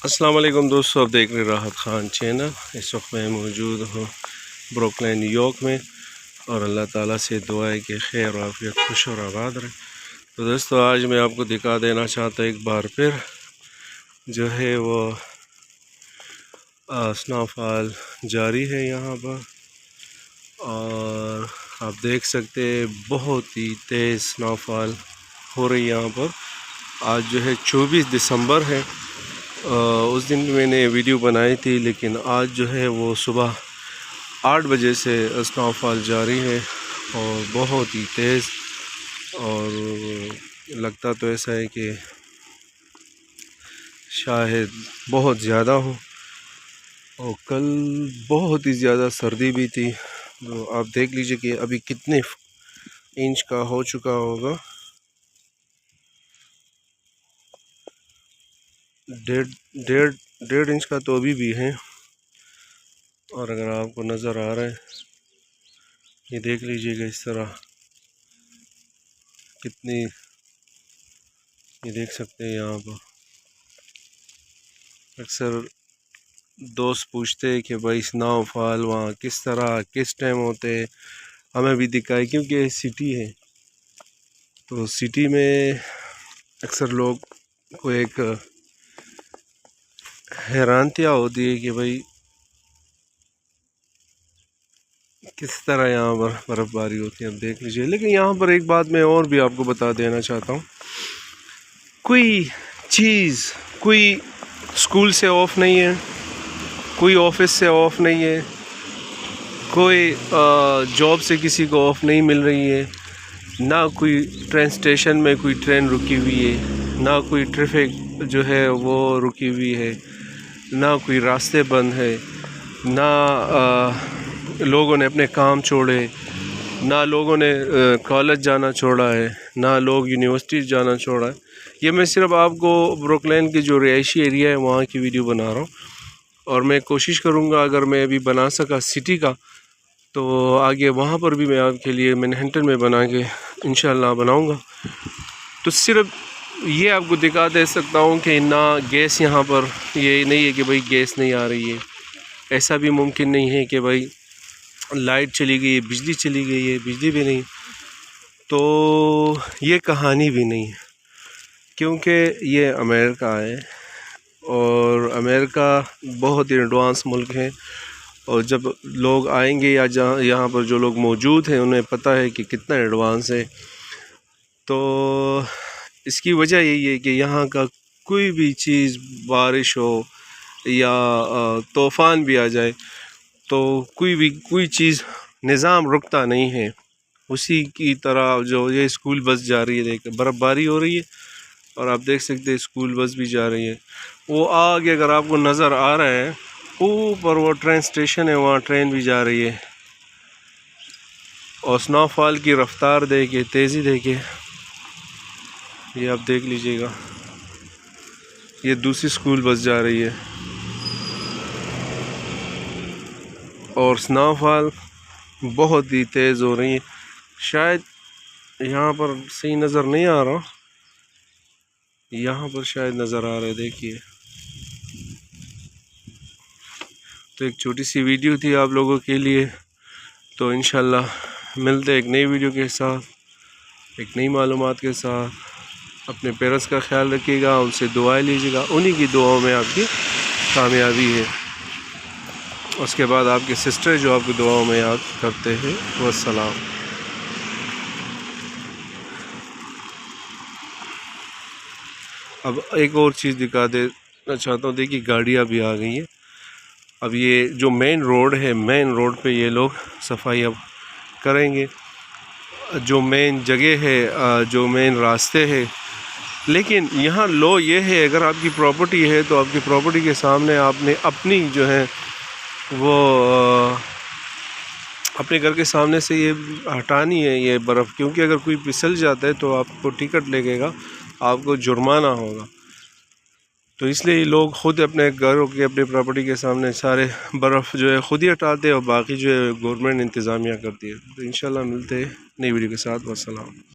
السلام علیکم دوستو، آپ دیکھ رہے راحت خان چینل۔ اس وقت میں موجود ہوں بروکلین نیو یارک میں، اور اللہ تعالیٰ سے دعا ہے کہ خیر و عافیت خوش اور آباد رہے۔ تو دوستو آج میں آپ کو دکھا دینا چاہتا ہوں ایک بار پھر جو ہے وہ سنو فال جاری ہے یہاں پر، اور آپ دیکھ سکتے ہیں بہت ہی تیز سنو فال ہو رہی یہاں پر۔ آج جو ہے 24 دسمبر ہے، اس دن میں نے ویڈیو بنائی تھی، لیکن آج جو ہے وہ صبح 8 بجے سے سنو فال جاری ہے اور بہت ہی تیز، اور لگتا تو ایسا ہے کہ شاید بہت زیادہ ہو، اور کل بہت ہی زیادہ سردی بھی تھی۔ تو آپ دیکھ لیجئے کہ ابھی کتنے انچ کا ہو چکا ہوگا، 1.5 انچ کا تو ابھی بھی ہے۔ اور اگر آپ کو نظر آ رہا ہے، یہ دیکھ لیجئے گا اس طرح کتنی، یہ دیکھ سکتے ہیں یہاں پر۔ اکثر دوست پوچھتے ہیں کہ بھائی سنو فال وہاں کس طرح کس ٹائم ہوتے ہیں، ہمیں بھی دکھائے، کیونکہ سٹی ہے تو سٹی میں اکثر لوگ کو ایک حیرانتیا ہوتی ہے کہ بھائی کس طرح یہاں پر برف باری ہوتی ہے، اب دیکھ لیجئے۔ لیکن یہاں پر ایک بات میں اور بھی آپ کو بتا دینا چاہتا ہوں، کوئی چیز، کوئی اسکول سے آف نہیں ہے، کوئی آفس سے آف نہیں ہے، کوئی جاب سے کسی کو آف نہیں مل رہی ہے، نہ کوئی ٹرین اسٹیشن میں کوئی ٹرین رکی ہوئی ہے، نہ کوئی ٹریفک جو ہے وہ رکی ہوئی ہے، نہ کوئی راستے بند ہے، نہ لوگوں نے اپنے کام چھوڑے، نہ لوگوں نے کالج جانا چھوڑا ہے، نہ لوگ یونیورسٹی جانا چھوڑا ہے۔ یہ میں صرف آپ کو بروکلین کی جو رہائشی ایریا ہے وہاں کی ویڈیو بنا رہا ہوں، اور میں کوشش کروں گا اگر میں ابھی بنا سکا سٹی کا، تو آگے وہاں پر بھی میں آپ کے لیے مینہٹن میں بنا کے انشاءاللہ بناؤں گا۔ تو صرف یہ آپ کو دکھا دے سکتا ہوں کہ نہ گیس یہاں پر، یہ نہیں ہے کہ بھائی گیس نہیں آ رہی ہے، ایسا بھی ممکن نہیں ہے کہ بھائی لائٹ چلی گئی ہے، بجلی چلی گئی ہے، بجلی بھی نہیں، تو یہ کہانی بھی نہیں ہے، کیونکہ یہ امریکہ ہے، اور امریکہ بہت ہی ایڈوانس ملک ہے، اور جب لوگ آئیں گے یا یہاں پر جو لوگ موجود ہیں انہیں پتہ ہے کہ کتنا ایڈوانس ہے۔ تو اس کی وجہ یہی ہے کہ یہاں کا کوئی بھی چیز، بارش ہو یا طوفان بھی آ جائے، تو کوئی چیز نظام رکتا نہیں ہے۔ اسی کی طرح جو یہ اسکول بس جا رہی ہے، دیکھ برف باری ہو رہی ہے اور آپ دیکھ سکتے ہیں اسکول بس بھی جا رہی ہے۔ وہ آگے اگر آپ کو نظر آ رہا ہے، اوپر وہ ٹرین اسٹیشن ہے، وہاں ٹرین بھی جا رہی ہے، اور سنو فال کی رفتار دیکھیں، تیزی دیکھیں، یہ آپ دیکھ لیجئے گا۔ یہ دوسری اسکول بس جا رہی ہے، اور سنو فال بہت ہی تیز ہو رہی ہے۔ شاید یہاں پر صحیح نظر نہیں آ رہا، یہاں پر شاید نظر آ رہا ہے، دیکھیے۔ تو ایک چھوٹی سی ویڈیو تھی آپ لوگوں کے لیے، تو انشاءاللہ ملتے ایک نئی ویڈیو کے ساتھ، ایک نئی معلومات کے ساتھ۔ اپنے پیرنٹس کا خیال رکھیے گا، ان سے دعائیں لیجیے گا، انہی کی دعاؤں میں آپ کی کامیابی ہے۔ اس کے بعد آپ کے سسٹر جو آپ کی دعاؤں میں یاد کرتے ہیں، والسلام۔ اب ایک اور چیز دکھا دینا چاہتا ہوں، دیکھیے گاڑیاں بھی آ گئی ہیں۔ اب یہ جو مین روڈ ہے، مین روڈ پہ یہ لوگ صفائی اب کریں گے، جو مین جگہ ہے، جو مین راستے ہے۔ لیکن یہاں لو یہ ہے، اگر آپ کی پراپرٹی ہے تو آپ کی پراپرٹی کے سامنے آپ نے اپنی جو ہے وہ اپنے گھر کے سامنے سے یہ ہٹانی ہے یہ برف، کیونکہ اگر کوئی پھسل جاتا ہے تو آپ کو ٹکٹ لگے گا، آپ کو جرمانہ ہوگا۔ تو اس لیے لوگ خود اپنے گھروں کے، اپنی پراپرٹی کے سامنے سارے برف جو ہے خود ہی ہٹاتے ہیں، اور باقی جو ہے گورنمنٹ انتظامیہ کرتی ہے۔ تو انشاءاللہ ملتے ہیں نئی ویڈیو کے ساتھ، والسلام۔